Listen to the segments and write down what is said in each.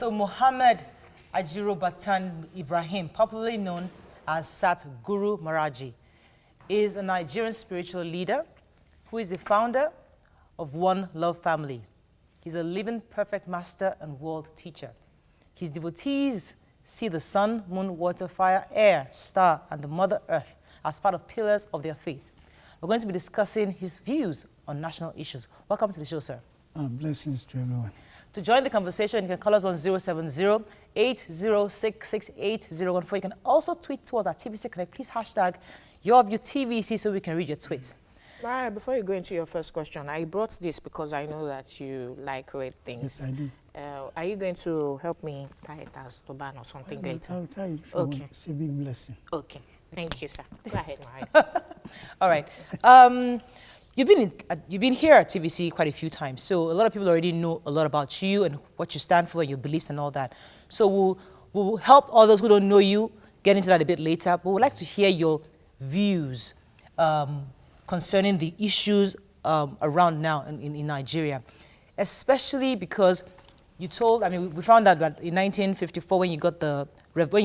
So Muhammad Ajiro Batan Ibrahim, popularly known as Sat Guru Maharaji, is a Nigerian spiritual leader who is the founder of One Love Family. He's a living perfect master and world teacher. His devotees see the sun, moon, water, fire, air, star, and the Mother Earth as part of pillars of their faith. We're going to be discussing his views on national issues. Welcome to the show, sir. Blessings to everyone. To join the conversation, you can call us on 070-806-68014. You can also tweet to us at TVC Connect. Please hashtag your view TVC so we can read your tweets. Right, before you go into your first question, I brought this because I know that you like red things. Yes, I do. Are you going to help me tie it as turban or something later? I'll tell you. Okay. It's a big blessing. Okay. Thank you, sir. Go ahead, Maharaj. All right. You've been here at TVC quite a few times, so a lot of people already know a lot about you and what you stand for and your beliefs and all that. So we'll help others who don't know you get into that a bit later, but we'd like to hear your views concerning the issues around now in Nigeria, especially because you told, we found out that in 1954 when you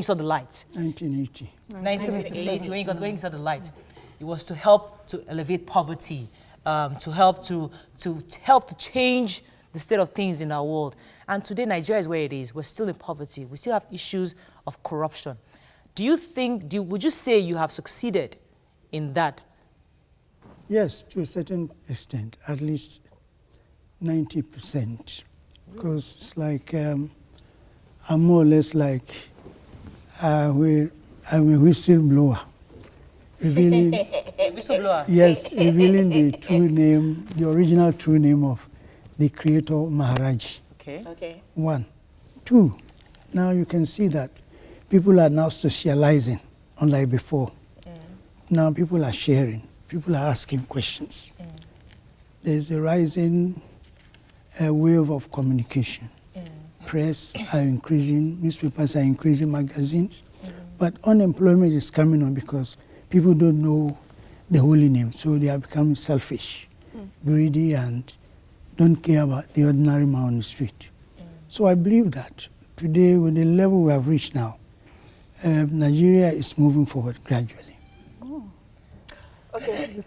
saw the light. 1980. 1980, when you saw the light, it was to help to elevate poverty, to help to change the state of things in our world. And today, Nigeria is where it is. We're still in poverty. We still have issues of corruption. Would you say you have succeeded in that? Yes, to a certain extent, at least 90%. Because it's like, I'm more or less like, I'm a whistleblower. Revealing, whistleblower? Yes, revealing the true name, the original true name of the creator, Maharaj. Okay. 1. 2, now you can see that people are now socializing, unlike before. Now people are sharing, people are asking questions. There's a rising wave of communication. Press are increasing, newspapers are increasing, magazines. But unemployment is coming on because people don't know the holy name, so they are becoming selfish, greedy, and don't care about the ordinary man on the street. So I believe that today, with the level we have reached now, Nigeria is moving forward gradually. Okay.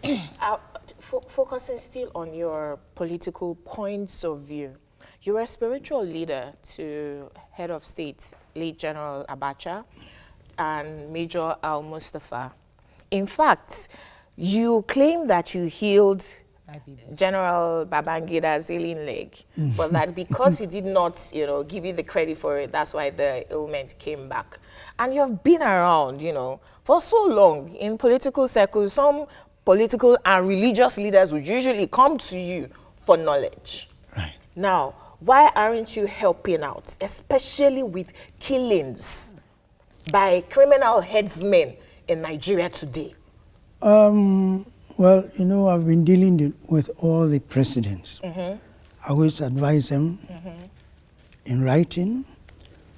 Focusing still on your political points of view, you were a spiritual leader to head of state, late General Abacha, and Major Al-Mustafa. In fact, you claim that you healed General Babangida's ailing leg, but that because he did not, give you the credit for it, that's why the ailment came back. And you've been around, for so long in political circles. Some political and religious leaders would usually come to you for knowledge. Right. Now, why aren't you helping out, especially with killings by criminal headsmen in Nigeria today? Well, I've been dealing with all the presidents. I always advise them in writing,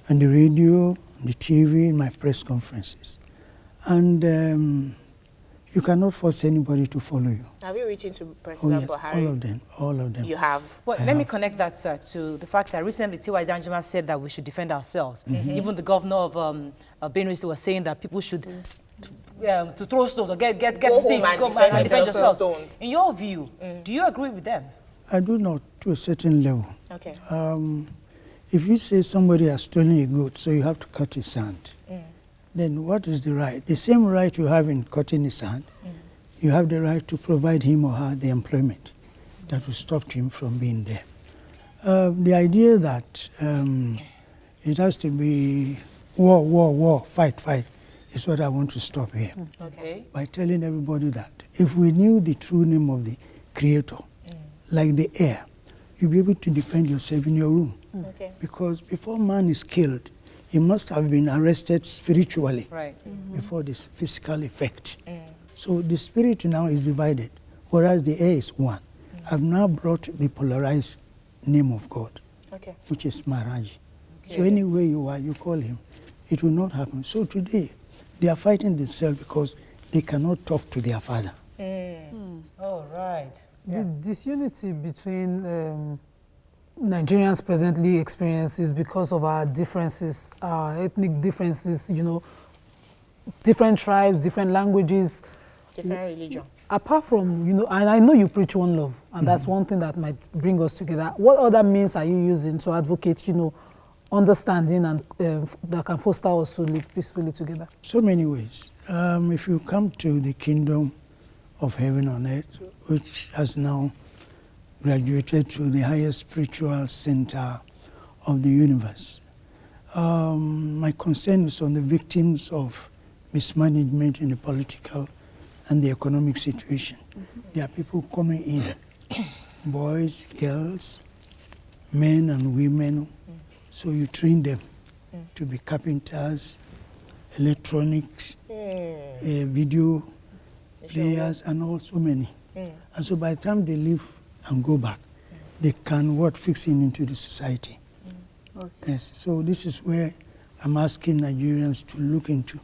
on the radio, on the TV, in my press conferences. And you cannot force anybody to follow you. Have you written to President Buhari? All of them. You have? Well, let me connect that, sir, to the fact that recently T.Y. Danjuma said that we should defend ourselves. Even the governor of Benue State was saying that people should to throw stones or get sticks, go and defend yourself. In your view, do you agree with them? I do not, to a certain level. Okay. If you say somebody has stolen a goat, so you have to cut his hand, then what is the right? The same right you have in cutting his hand, you have the right to provide him or her the employment that will stop him from being there. The idea that it has to be war, fight, is what I want to stop here. Okay. By telling everybody that if we knew the true name of the Creator, like the air, you'll be able to defend yourself in your room. Okay. Because before man is killed, he must have been arrested spiritually before this physical effect. So the spirit now is divided, whereas the air is one. I've now brought the polarized name of God, which is Maharaj. So anywhere you are, you call him. It will not happen. So today, they are fighting themselves because they cannot talk to their father. Oh, right. The disunity between Nigerians presently experience is because of our differences, our ethnic differences, you know, different tribes, different languages. Different religion. Apart from, you know, and I know you preach one love, and that's one thing that might bring us together. What other means are you using to advocate, you know, understanding and that can foster us to live peacefully together? So many ways. If you come to the kingdom of heaven on earth, which has now graduated to the highest spiritual center of the universe, my concern is on the victims of mismanagement in the political and the economic situation. There are people coming in, boys, girls, men and women. So you train them to be carpenters, electronics, video players, and all so many. And so by the time they leave and go back, they can fix in into the society. Okay. Yes. So this is where I'm asking Nigerians to look into.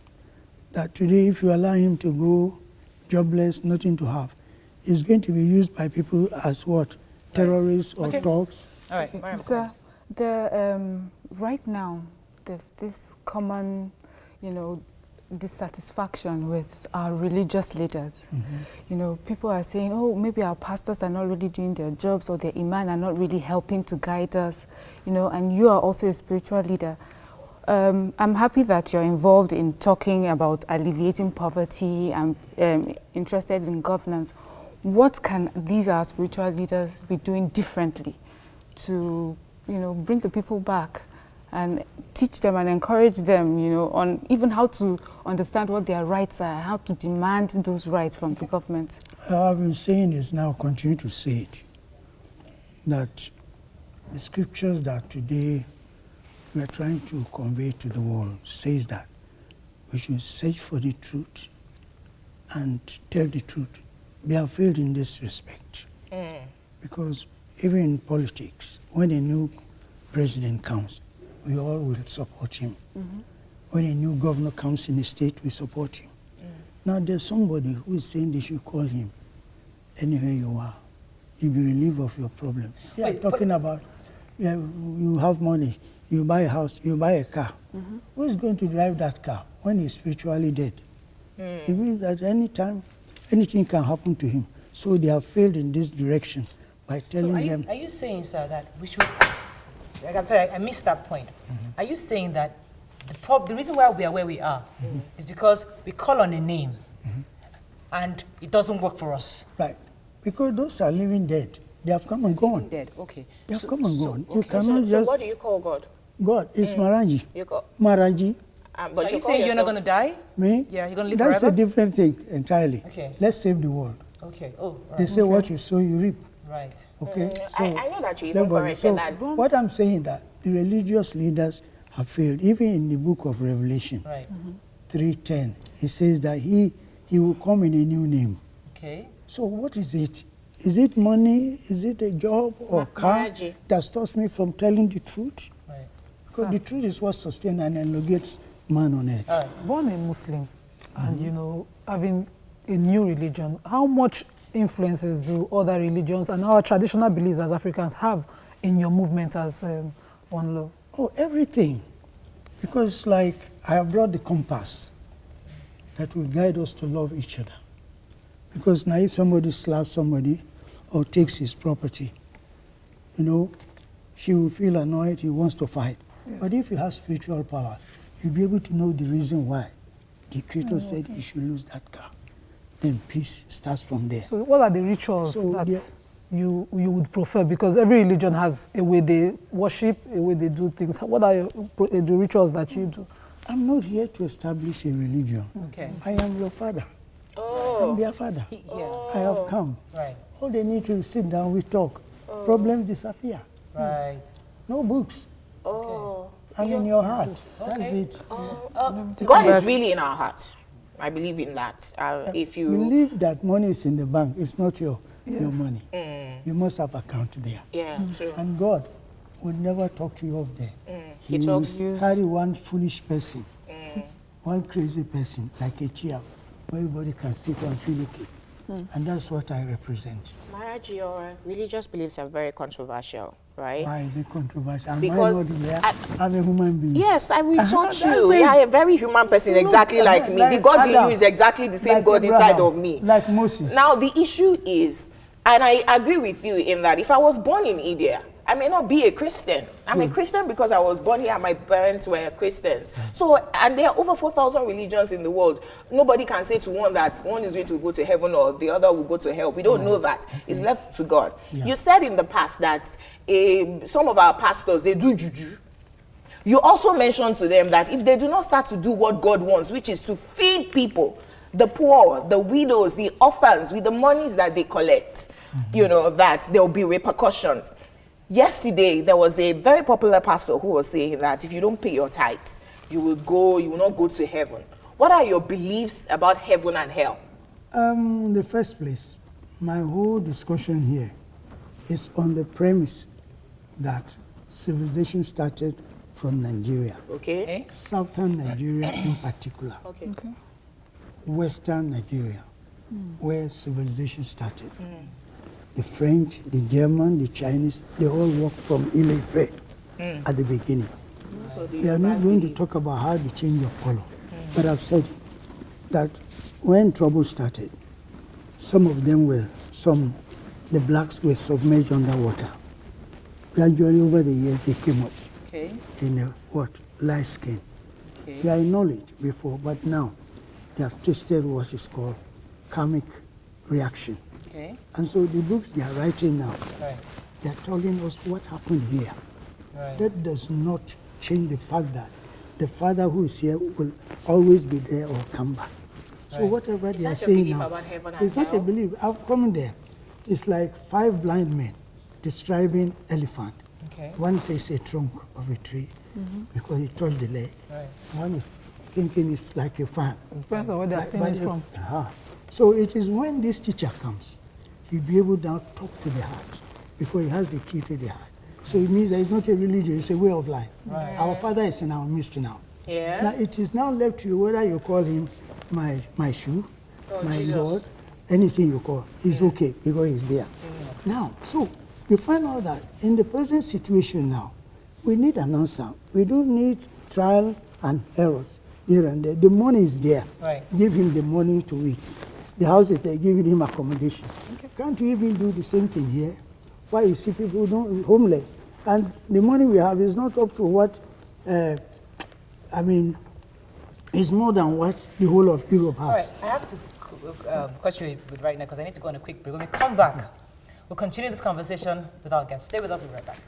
That today, if you allow him to go jobless, nothing to have, he's going to be used by people as what? Terrorists or thugs. All right, Mariam, Sir, right now, there's this common, you know, dissatisfaction with our religious leaders. You know, people are saying, oh, maybe our pastors are not really doing their jobs, or their imam are not really helping to guide us, you know, and you are also a spiritual leader. I'm happy that you're involved in talking about alleviating poverty and interested in governance. What can these our spiritual leaders be doing differently to, you know, bring the people back and teach them and encourage them, you know, on even how to understand what their rights are, how to demand those rights from the government? I've been saying this now, continue to say it, that the scriptures that today we are trying to convey to the world says that we should search for the truth and tell the truth. They have failed in this respect. Because even in politics, when a new president comes, we all will support him. When a new governor comes in a state, we support him. Now there's somebody who is saying they should call him anywhere you are. You'll be relieved of your problem. Yeah, talking about, you have money, you buy a house, you buy a car. Who is going to drive that car when he's spiritually dead? It means that any time, anything can happen to him. So they have failed in this direction by telling them. Are you saying, sir, that we should, like I'm sorry, I missed that point. Are you saying that the reason why we are where we are is because we call on a name and it doesn't work for us? Right. Because those are living dead. They have come and gone. Dead, okay. They have come and gone. You okay. cannot So just... what do you call God? God is Maharaji. You call, Maharaji. but So you are you call saying you're not yourself- going to die? Me? Yeah, you're going to live That's forever? a different thing entirely. Okay. Let's save the world. Okay, oh, all They right. say what you sow, you reap. Right. Okay? I know that you even nobody- corrected that. What I'm saying that the religious leaders have failed. Even in the book of Revelation, Right. 3:10, it says that he will come in a new name. Okay. So what is it? Is it money? Is it a job or car Maharaji. that stops me from telling the truth? Right. Because the truth is what sustains and elongates man on earth. All right. Born a Muslim and, you know, having a new religion, how much influences do other religions and our traditional beliefs as Africans have in your movement as One Love? Oh, everything. Because like I have brought the compass that will guide us to love each other. Because now if somebody slaps somebody or takes his property, you know, she will feel annoyed, he wants to fight. Yes. But if you have spiritual power, you'll be able to know the reason why the Creator said you should lose that car. Then peace starts from there. So what are the rituals So that there- you would prefer? Because every religion has a way they worship, a way they do things. What are the rituals that you do? I'm not here to establish a religion. Okay. I am your father. Oh. I'm their father. Yeah. I have come. Right. All they need to sit down, we talk. Problems disappear. Right. No books. Oh. I'm in your heart. That's Okay. it. God is really in our hearts. I believe in that. If you, Believe that money is in the bank. It's not your money. You must have account there. yeah, true. And God will never talk to you up there. He will talks- carry one foolish person, one crazy person, like a chair, where everybody can sit and feel okay. And that's what I represent. Maharaj, your religious beliefs are very controversial. right? Why is it controversial? Am I Because not there? I'm a human being. Yes, I will taught That's you. it. You are a very human person, Look, exactly like me. The like God in Adam, you is exactly the same like God inside Abraham, of me. like Moses. Now, the issue is, and I agree with you in that if I was born in India, I may not be a Christian. I'm a Christian because I was born here and my parents were Christians. So, and there are over 4,000 religions in the world. Nobody can say to one that one is going to go to heaven or the other will go to hell. We don't know that. It's left to God. Yeah. You said in the past that some of our pastors, they do juju. You also mentioned to them that if they do not start to do what God wants, which is to feed people, the poor, the widows, the orphans, with the monies that they collect, you know, that there will be repercussions. Yesterday, there was a very popular pastor who was saying that if you don't pay your tithes, you will not go to heaven. What are your beliefs about heaven and hell? In the first place, my whole discussion here is on the premise that civilization started from Nigeria. Okay? Southern Nigeria in particular. Okay. Western Nigeria, where civilization started. The French, the German, the Chinese, they all worked from Ile-Ife at the beginning. We are not going to talk about how the change of color, but I've said that when trouble started, some of them were, the blacks were submerged underwater. Gradually over the years they came up in a light skin. They are in knowledge before, but now they have tasted what is called karmic reaction. And so the books they are writing now, they are telling us what happened here. That does not change the fact that the Father who is here will always be there or come back. So whatever they are saying now, it's not a belief. I've come there. It's like 5 blind men describing elephant. One says a trunk of a tree because he touched the leg. One is thinking it's like a fan. Depends on where they're seeing it from. So it is when this teacher comes, he'll be able to now talk to the heart because he has the key to the heart. So it means that it's not a religion, it's a way of life. Our Father is in our midst now. Now it is now left to you whether you call him my shoe, my Jesus. Lord, anything you call, he's okay because he's there. Now, so you find out that in the present situation now, we need an answer. We don't need trial and errors here and there. The money is there. Give him the money to eat. The house is there, giving him accommodation. Can't we even do the same thing here? Why you see people homeless? And the money we have is not up to what, it's more than what the whole of Europe has. All right, I have to cut you with right now because I need to go on a quick break. When we come back, we'll continue this conversation with our guests. Stay with us, we'll be right back.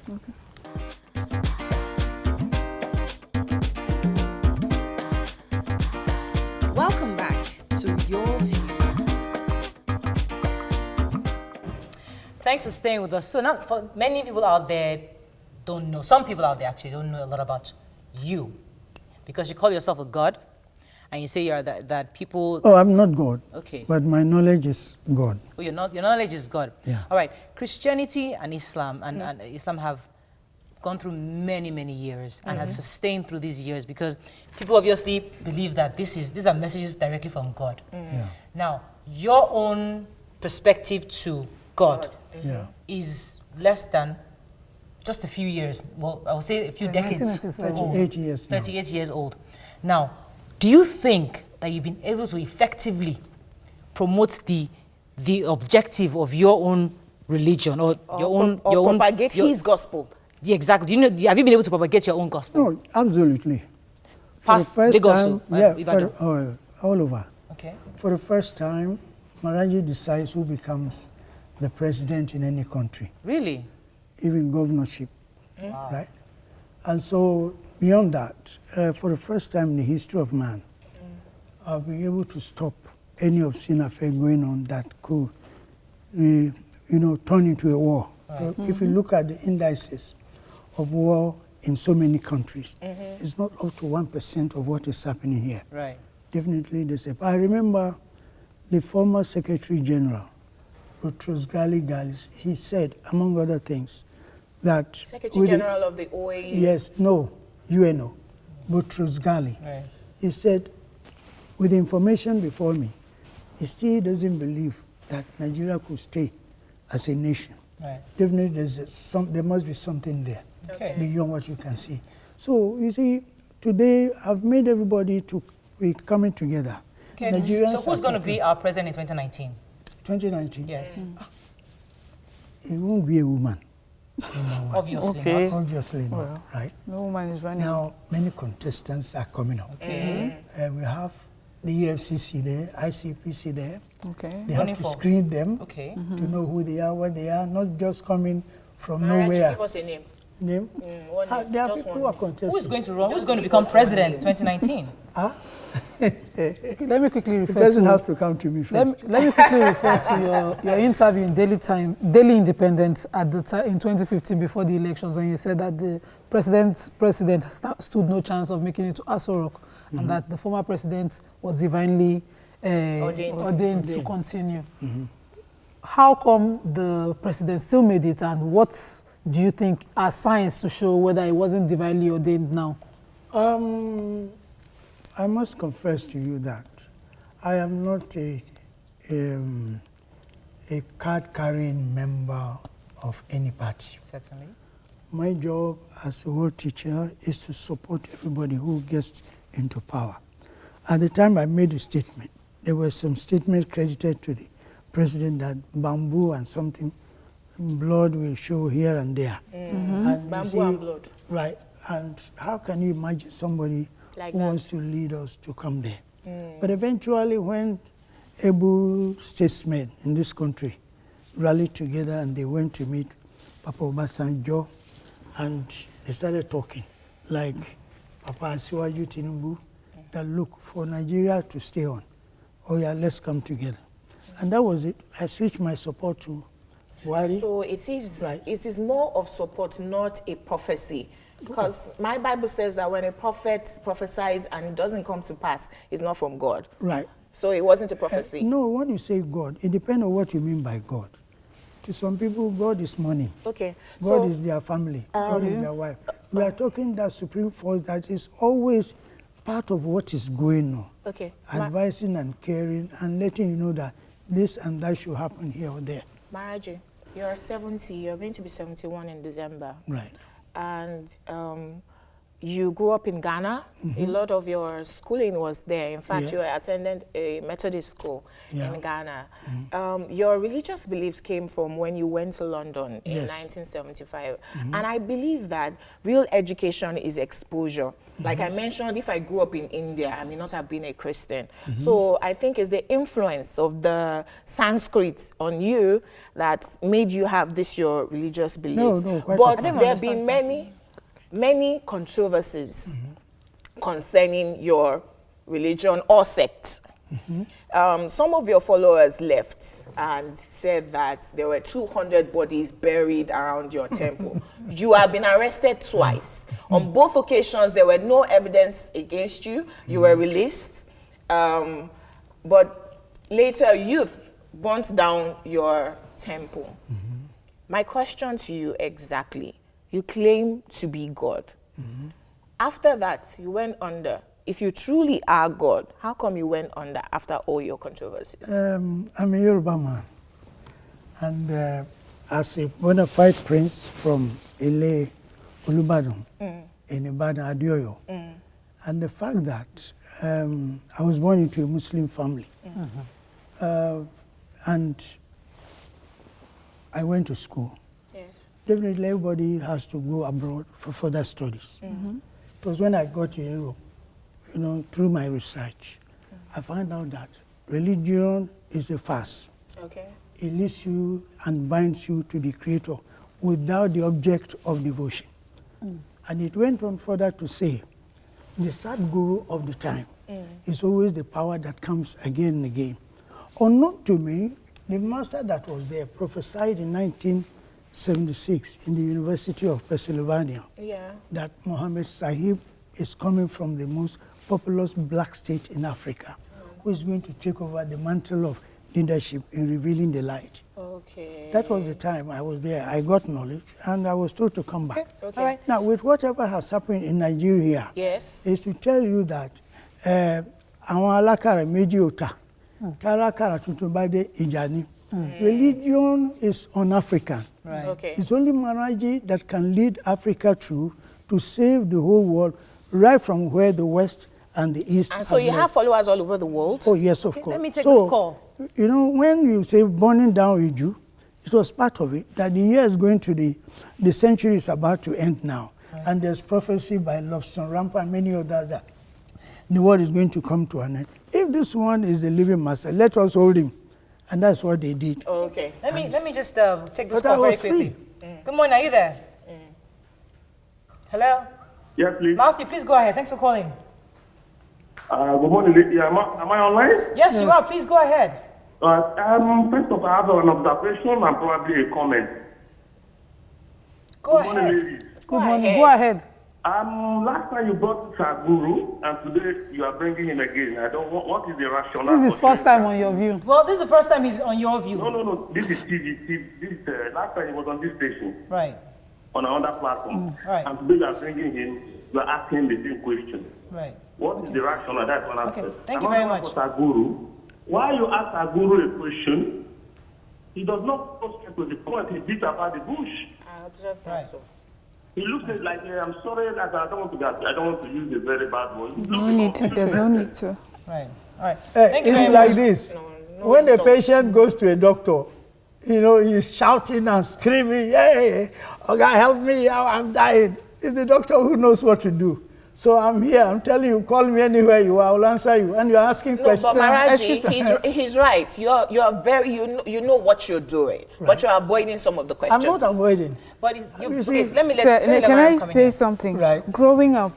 Welcome back to Your View. Thanks for staying with us. So now, for many people out there don't know, some people out there actually don't know a lot about you because you call yourself a god and you say you're that people... Oh, I'm not God. Okay. But my knowledge is God. Oh, your knowledge is God. Yeah. All right. Christianity and Islam and Islam have gone through many, many years and has sustained through these years because people obviously believe that these are messages directly from God. Yeah. Now, your own perspective to God is less than just a few years. Well, I would say a few decades. 38 years now. 38 years old. Now, do you think that you've been able to effectively promote the objective of your own religion or your own propagate his gospel? Yeah, exactly. Do you know? Have you been able to propagate your own gospel? No, absolutely. Past Lagos, all over. Okay. For the first time, Maharaj decides who becomes the president in any country, Really? even governorship, right? And so beyond that, for the first time in the history of man, I've been able to stop any obscene affair going on that could, turn into a war. Right. If you look at the indices of war in so many countries, it's not up to 1% of what is happening here. Right. Definitely the same. I remember the former Secretary General, Boutros Ghali, he said, among other things, that... Secretary General of the OAU? Yes, no, UNO, Boutros Ghali. Right. He said, with the information before me, he still doesn't believe that Nigeria could stay as a nation Right. Definitely there must be something there Okay. beyond what you can see. So you see, today I've made everybody to be coming together. Okay. Nigerians So who's are going to talking. be our president in 2019? 2019? Yes. It won't be a woman. Obviously Okay. not. Obviously not, Well. right? No woman is running. Now, many contestants are coming up. Okay. We have the EFCC there, ICPC there. Okay. They have to Wonderful. screen them Okay. to know who they are, what they are, not just coming from Maharaj, nowhere. give us a name. Name? One name, There are just people one who are name. contesting. Who's going to run? Who's going to become president in 2019? Okay, let me quickly The refer person to... has to come to me first. Let me quickly refer to your interview in Daily Independent at the time in 2015 before the elections, when you said that the president stood no chance of making it to Aso Rock, and that the former president was divinely ordained to continue. How come the president still made it, and what do you think are signs to show whether he wasn't divinely ordained now? I must confess to you that I am not a card-carrying member of any party. Certainly. My job as a world teacher is to support everybody who gets into power. At the time I made a statement, there were some statements credited to the president that bamboo and something, blood will show here and there. And you Bamboo see, and blood. Right. And how can you imagine somebody Like who that. wants to lead us to come there? But eventually, when able statesmen in this country rallied together and they went to meet Papa Obasanjo, and they started talking, like Papa Asiwaju Tinubu, that look, for Nigeria to stay on, oh yeah, let's come together. And that was it. I switched my support to Buhari. So it is, Right. it is more of support, not a prophecy. Because my Bible says that when a prophet prophesies and it doesn't come to pass, it's not from God. Right. So it wasn't a prophecy. No, when you say God, it depends on what you mean by God. To some people, God is money. Okay. God So, is their family. God is their wife. We are talking that supreme force that is always part of what is going on. okay. Advising and caring and letting you know that this and that should happen here or there. Maharaj, you're 70, you're going to be 71 in December. Right. And you grew up in Ghana. A lot of your schooling was there. In fact, Yeah. you attended a Methodist school Yeah. in Ghana. Your religious beliefs came from when you went to London in Yes. 1975. And I believe that real education is exposure. Like I mentioned, if I grew up in India, I may not have been a Christian. So I think it's the influence of the Sanskrit on you that made you have this your religious beliefs. No, quite but apart. there have been many controversies concerning your religion or sect. Some of your followers left and said that there were 200 bodies buried around your temple. You have been arrested twice. On both occasions, there were no evidence against you. You were released. But later, youth burnt down your temple. My question to you exactly, you claim to be God. After that, you went under. If you truly are God, how come you went under after all your controversies? I'm a Yoruba man. And as a bona fide prince from Ile Olubadan in Ibadan, Adioyo. And the fact that I was born into a Muslim family. And I went to school. Yes. Definitely everybody has to go abroad for further studies. It was when I got to Europe, you know, through my research, I found out that religion is a farce. Okay. It leads you and binds you to the Creator without the object of devotion. And it went on further to say, the Sadguru of the time is always the power that comes again and again. Unknown to me, the master that was there prophesied in 1976 in the University of Pennsylvania Yeah. that Muhammad Sahib is coming from the most populous black state in Africa, who is going to take over the mantle of leadership in revealing the light. Okay. That was the time I was there. I got knowledge, and I was told to come back. Okay. All right. Now, with whatever has happened in Nigeria, Yes. is to tell you that àwọn alákàrà méjì ò tà, tí alákàrà tuntun bá dé ìjà ni. Religion is un-African. Right. Okay. It's only Maharaj that can lead Africa through to save the whole world, right from where the West and the East And so you led. have followers all over the world? Oh, yes, of Okay, course. let me take So, this call. You know, when you say burning down Iju, it was part of it, that the year is going to the century is about to end now. Right. And there's prophecy by Lobson Rampa and many others that the world is going to come to an end. If this one is the living master, let us hold him. And that's what they did. Oh, okay. Let me just take this But I call very was quickly. free. Good morning, are you there? Hello? Yes, please. Matthew, please go ahead. Thanks for calling. Good morning, lady. Am I online? Yes, you are. Please go ahead. First of all, I have an observation and probably a comment. Go Good ahead. morning, ladies. Good morning. Go ahead. Last time you brought Saguru, and today you are bringing him again. I don't want. What is the rationale? This is for first doing time that? on your view. Well, this is the first time he's on your view. No. This is TV. This is, last time he was on this station, Right. on another platform. Right. And today you are bringing him. You are asking the same question. Right. What is the rationale? That's one Okay, aspect. thank you very Another much. for Saguru. Why you ask Saguru a question, he does not go straight to the point. He beats about the bush. I observed that Right. too. He looks at it like, I'm sorry that I don't want to use a very bad word. No need to. There's no need to. Right. All right. Thank you It's very like much. this. No When a insult. patient goes to a doctor, you know, he's shouting and screaming, hey, oh God, help me, I'm dying. It's the doctor who knows what to do. So I'm here, I'm telling you, call me anywhere you are, I'll answer you. And you're asking No, questions. but Maharaj, Excuse he's right. You're very, you know what you're doing, but you're avoiding some of the I'm questions. not avoiding. But You see- let me let Sir, let can Mariam I come in say here. something? Right. Growing up,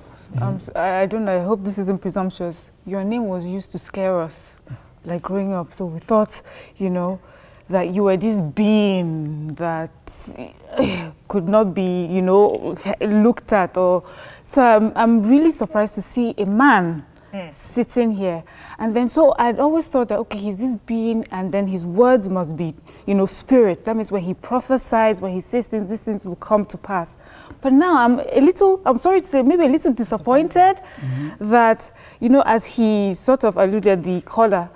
I don't know, I hope this isn't presumptuous. Your name was used to scare us, like growing up. So we thought, you know, that you were this being that could not be, you know, looked at. Or so I'm really surprised to see a man sitting here. And then so I'd always thought that, okay, he's this being, and then his words must be, you know, spirit. That means when he prophesies, when he says things, these things will come to pass. But now I'm sorry to say, maybe a little disappointed that, you know, as he sort of alluded, the caller,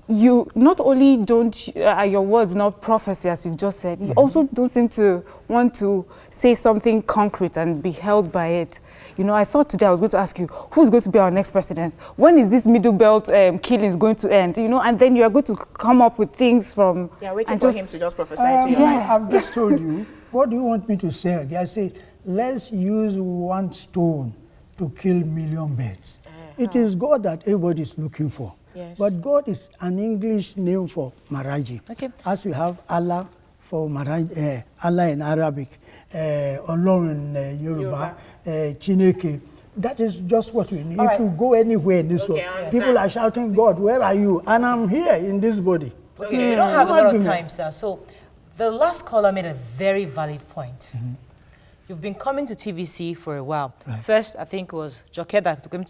you not only don't, your words not prophecy, as you've just said, you also don't seem to want to say something concrete and be held by it. You know, I thought today I was going to ask you, who's going to be our next president? When is this Middle Belt killings going to end? You know, and then you are going to come up with things from... Yeah, waiting and for just- him to just prophesy to you. yeah. I've just told you, what do you want me to say? I say, let's use one stone to kill million birds. It is God that everybody is looking for. Yes. But God is an English name for Maharaji. Okay. As we have Allah for Maharaj, Allah in Arabic, Olorun in Yoruba, Chineke. That is just what we need. All If right. you go anywhere in this Okay, world, I understand. people are shouting, God, where are you? And I'm here in this body. Okay, we don't have a No lot of argument. time, sir. So the last caller made a very valid point. You've been coming to TVC for a while. Right. First, I think it was Joke that came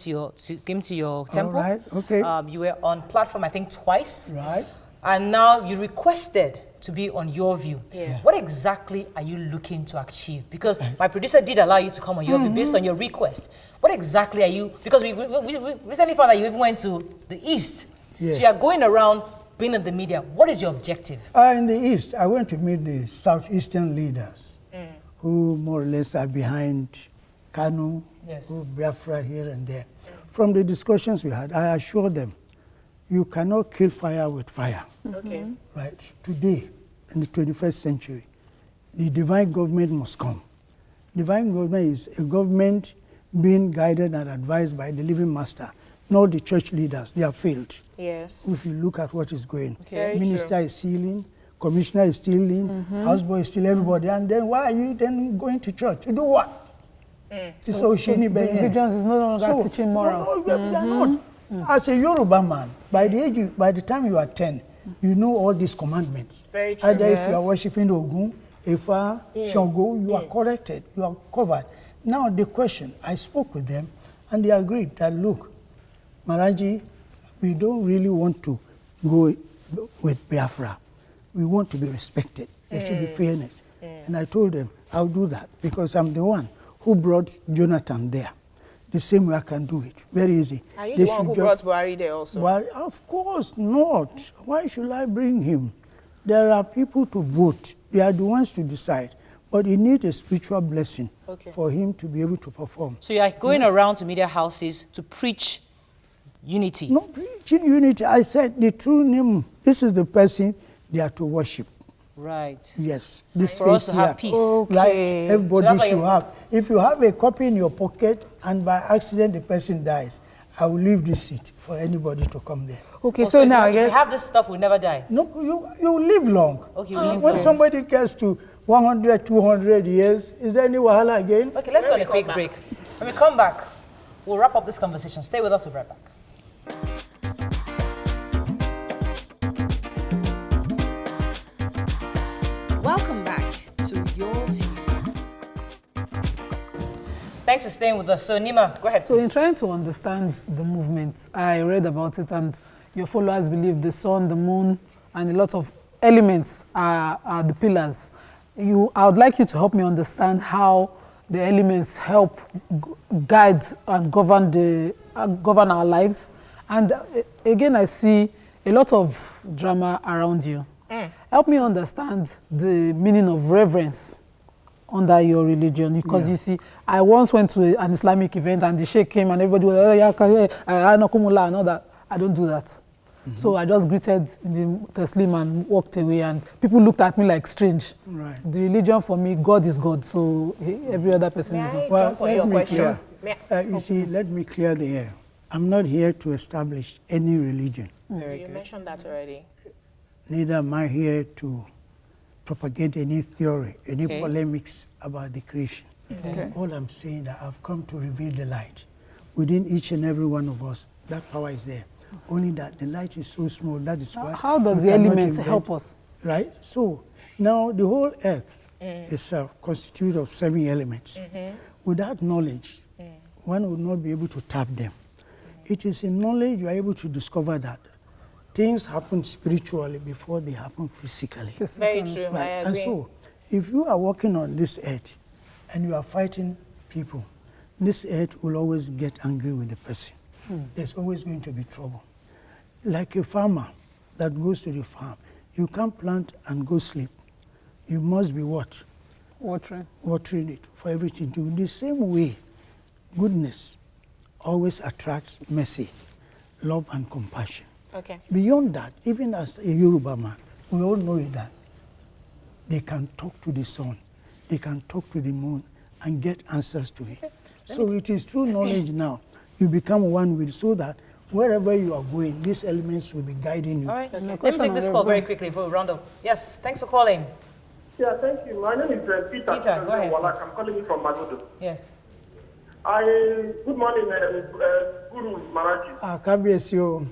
to your temple. right, okay. You were on platform, I think, twice. Right. And now you requested to be on Your View. Yes. What exactly are you looking to achieve? Because my producer did allow you to come on Your View based on your request. What exactly are you, because we recently found that you even went to the East. Yeah. So you are going around being in the media. What is your objective? In the East, I went to meet the Southeastern leaders who more or less are behind Kanu, Yes. who Biafra here and there. From the discussions we had, I assured them, you cannot kill fire with fire. Okay. Right? Today, in the 21st century, the divine government must come. Divine government is a government being guided and advised by the living master, not the church leaders. They have failed. Yes. If you look at what is going, Very minister true. is stealing, commissioner is stealing, houseboy is stealing, everybody. And then why are you then going to church? To do what? So The religions is no longer teaching morals. No, they are not. As a Yoruba man, by the time you are 10, you know all these commandments. Very true. Either if you are worshiping Ogun, Ifa, Shango, you are corrected, you are covered. Now the question, I spoke with them and they agreed that, look, Maharaji, we don't really want to go with Biafra. We want to be respected. There should be fairness. And I told them, I'll do that because I'm the one who brought Jonathan there. The same way I can do it. Very easy. Are you They the one should who just- brought Buhari there also? Well, of course not. Why should I bring him? There are people to vote. They are the ones to decide. But you need a spiritual blessing for him to be able to perform. So you are going around to media houses to preach unity? No, preaching unity. I said the true name, this is the person they are to worship. Right. Yes. This For us to face have here. peace. Like Okay. everybody So should have. If you have a copy in your pocket and by accident the person dies, I will leave this seat for anybody to come there. Okay, Oh, so if now we yes. have this stuff, we'll never die. No, you live long. Okay, we live When long. somebody gets to 100, 200 years, is there any wahala again? Okay, let's go on a quick break. When we come back, we'll wrap up this conversation. Stay with us, we'll be right back. Welcome back to Your View. Thanks for staying with us. So, Nima, go ahead. So please. in trying to understand the movement, I read about it, and your followers believe the sun, the moon, and a lot of elements are the pillars. I would like you to help me understand how the elements help guide and govern our lives. And again, I see a lot of drama around you. Help me understand the meaning of reverence under your religion, because you see, I once went to an Islamic event and the sheikh came and everybody was and all that. I don't do that. So I just greeted in the Taslim and walked away, and people looked at me like strange. Right. The religion for me, God is God, so every other person is not. Well, jump on your let me question? clear. You see, let me clear the air. I'm not here to establish any religion. You mentioned that already. Neither am I here to propagate any theory, any polemics about the creation. All I'm saying that I've come to reveal the light. Within each and every one of us, that power is there. Only that the light is so small, that is why How does we the cannot elements embed, help us? Right? So, now the whole earth is constituted of 7 elements. Without knowledge, one would not be able to tap them. It is in knowledge you are able to discover that things happen spiritually before they happen physically. Very true. I Right. And agree. so, if you are walking on this earth and you are fighting people, this earth will always get angry with the person. There's always going to be trouble. Like a farmer that goes to the farm, you can't plant and go sleep. You must be what? Watering it for everything to. The same way, goodness always attracts mercy, love, and compassion. Okay. Beyond that, even as a Yoruba man, we all know that they can talk to the sun, they can talk to the moon, and get answers to it. So it is true knowledge now. You become one with, so that wherever you are going, these elements will be guiding you. All right. Let me take this call very quickly before we round up. Yes, thanks for calling. Yeah, thank you. My name is Peter. Peter, go ahead, please. I'm calling you from Magodo. Yes. Good morning, Guru Maharaj. Kabiesio,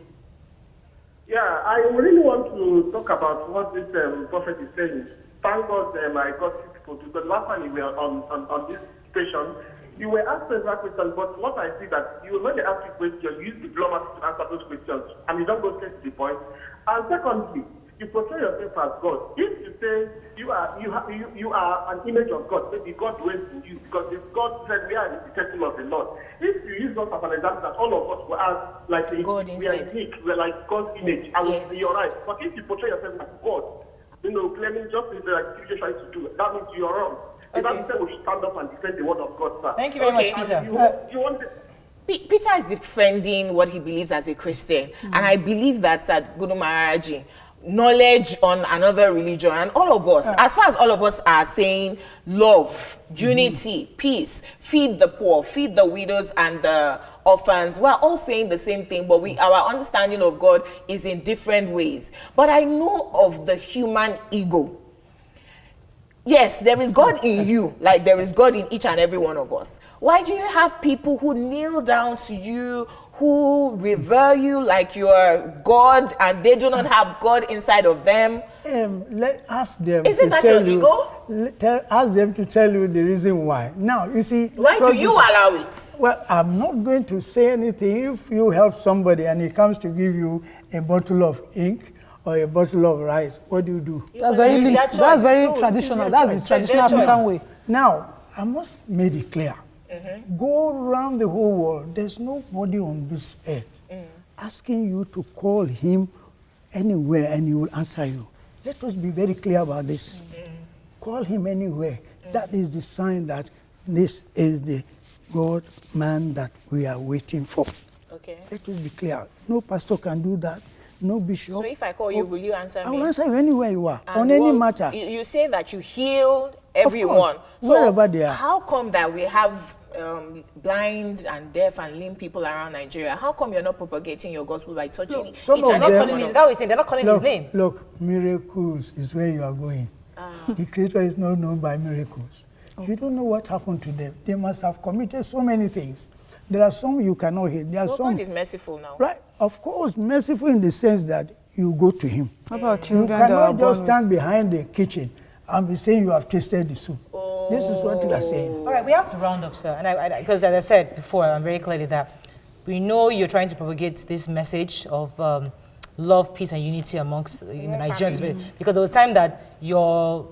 Yeah, I really want to talk about what this prophet is saying. Thank God I got you people, because last time you were on this station, you were asked several questions, but what I see that when they ask you questions, you use diplomacy to answer those questions, and you don't go straight to the point. And secondly, you portray yourself as God. If you say you are an image of God, maybe God dwells in you, because if God said we are the temple of the Lord. If you use us as an example that all of us were as like we are unique, we're like God's image, I would say you're right. But if you portray yourself as God, claiming just like you trying to do, that means you're wrong. The Bible said we should stand up and defend the word of God, sir. Thank you very much, Peter. You want to, Peter is defending what he believes as a Christian, and I believe that's at Guru Maharaji. Knowledge on another religion, and all of us, as far as all of us are saying love, unity, peace, feed the poor, feed the widows and the orphans, we're all saying the same thing, but our understanding of God is in different ways. But I know of the human ego. Yes, there is God in you, like there is God in each and every one of us. Why do you have people who kneel down to you, who revere you like you are God, and they do not have God inside of them? Ask them. Isn't that your ego? Ask them to tell you the reason why. Now, you see. Why do you allow it? Well, I'm not going to say anything. If you help somebody and he comes to give you a bottle of ink or a bottle of rice, what do? That's very linked. That's very traditional. That's the traditional African way. Now, I must make it clear. Go around the whole world. There's nobody on this earth asking you to call him anywhere and he will answer you. Let us be very clear about this. Call him anywhere. That is the sign that this is the God man that we are waiting for. Okay. Let us be clear. No pastor can do that. No bishop. So if I call you, will you answer I me? will answer you anywhere you are, And on any what- matter. You say that you healed everyone. So wherever they are. How come that we have blind and deaf and lame people around Nigeria? How come you're not propagating your gospel by touching each some of and They're not them- every calling one his, of that was saying, they're not calling his name. Look, miracles is where you are going. The Creator is not known by miracles. You don't know what happened to them. They must have committed so many things. There are some you cannot hear. There are So some. God is merciful now. Right, of course, merciful in the sense that you go to Him. How about You children that are cannot born just stand behind the kitchen and be saying you have tasted the soup. This is what you are saying. All right, we have to round up, sir. And because as I said before, I'm very clearly that we know you're trying to propagate this message of love, peace, and unity amongst Nigerians. Because there was a time that your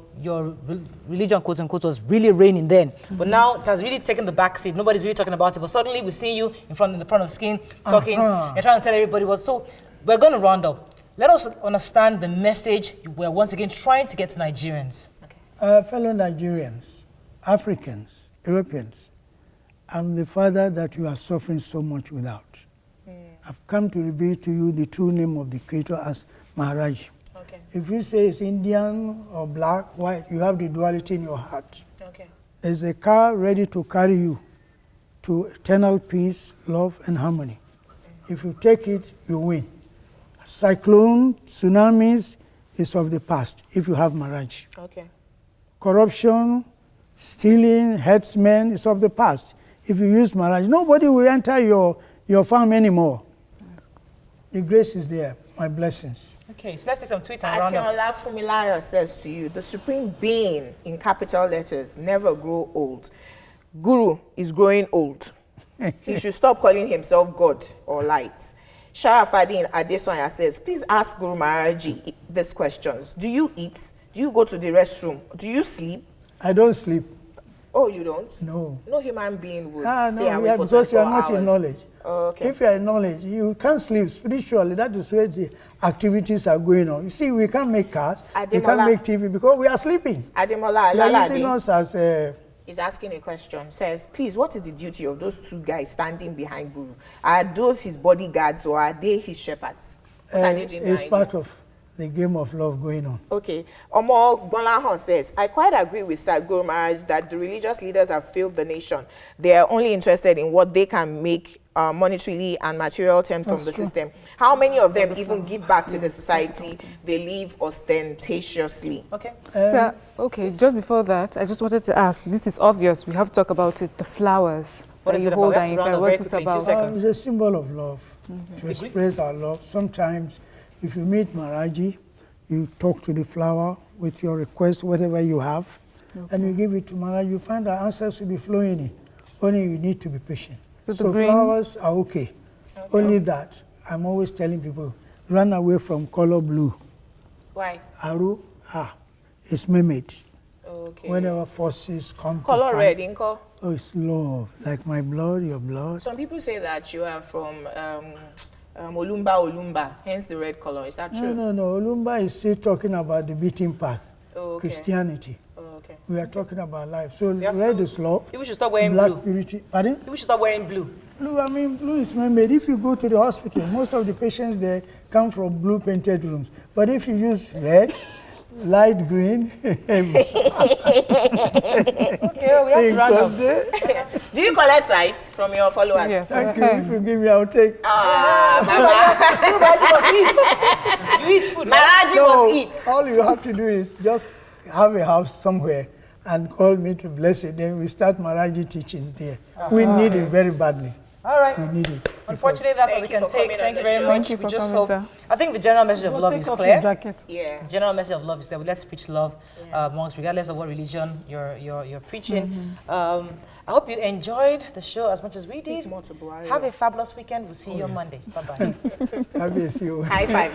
religion, quote unquote, was really reigning then. But now it has really taken the back seat. Nobody's really talking about it. But suddenly we're seeing you in the front of skin talking and trying to tell everybody what. So we're going to round up. Let us understand the message we're once again trying to get to Nigerians. Fellow Nigerians, Africans, Europeans, I'm the father that you are suffering so much without. I've come to reveal to you the true name of the Creator as Maharaj. Okay. If you say it's Indian or black, white, you have the duality in your heart. Okay. There's a car ready to carry you to eternal peace, love, and harmony. If you take it, you win. Cyclone, tsunamis is of the past if you have Maharaj. Okay. Corruption, stealing, headsmen is of the past. If you use Maharaj, nobody will enter your farm anymore. The grace is there, my blessings. Okay, so let's take some tweets and round up. Akinola Fumilayo says to you, the supreme being in capital letters never grow old. Guru is growing old. He should stop calling himself God or light. Sharafadin Adesanya says, please ask Guru Maharaji these questions. Do you eat? Do you go to the restroom? Do you sleep? I don't sleep. Oh, you don't? No. No human being would No, stay awake yeah, for because you are 24 not hours. in knowledge. Oh, okay. If you are in knowledge, you can't sleep spiritually. That is where the activities are going on. You see, we can't make cars, we can't Ademola. make TV because we are sleeping. Ademola They are using Alalade us as is asking a question. Says, please, what is the duty of those two guys standing behind Guru? Are those his bodyguards or are they his shepherds? What are they doing it's behind part you? of the game of love going on. Okay. Omo Gbonlahon says, I quite agree with Sir Guru Maharaj that the religious leaders have failed the nation. They are only interested in what they can make monetarily and material terms from the system. How many of them even give back to the society they live ostentatiously? Okay. Sir, okay, just before that, I just wanted to ask, this is obvious, we have to talk about it, the flowers What that is you it about? hold We have and to you round can, up what's very it quickly, a few about? seconds. It's a symbol of love, to express our love. Sometimes, if you meet Maharaji, you talk to the flower with your request, whatever you have, and you give it to Maharaj, you find the answers will be flowing in. Only you need to be patient. So the So green- flowers are okay. Only that, I'm always telling people, run away from color blue. Why? Aru, it's mermaid. Okay. Whenever forces come to Color fight, red, Inko. oh, it's love, like my blood, your blood. Some people say that you are from Olumba, hence the red color. Is that true? No. Olumba is still talking about the beaten path, Oh, okay. Christianity. Oh, okay. We are talking about life. So have red to- is love. People should stop wearing black blue. purity. Pardon? People should stop wearing blue. Blue is man-made. If you go to the hospital, most of the patients there come from blue painted rooms. But if you use red, light green, Okay, we have to round up. Do you collect tithes from your followers? Yes. Thank you. If you give me, I'll take. You must eat. You eat food. Maharaji No, must eat. all you have to do is just have a house somewhere and call me to bless it. Then we start Maharaji teachings there. We need it very badly. All right. We need it. Unfortunately, that's all we Thank you can for take. coming Thank on you the very show. much. Thank you We for just coming, hope. sir. I think the general message of love Take is off your clear. jacket. Yeah. The general message of love is that let's preach love amongst, regardless of what religion you're preaching. I hope you enjoyed the show as much as we did. more to Buhari. Have a fabulous weekend. We'll see you on Monday. Bye bye. God bless you. High five.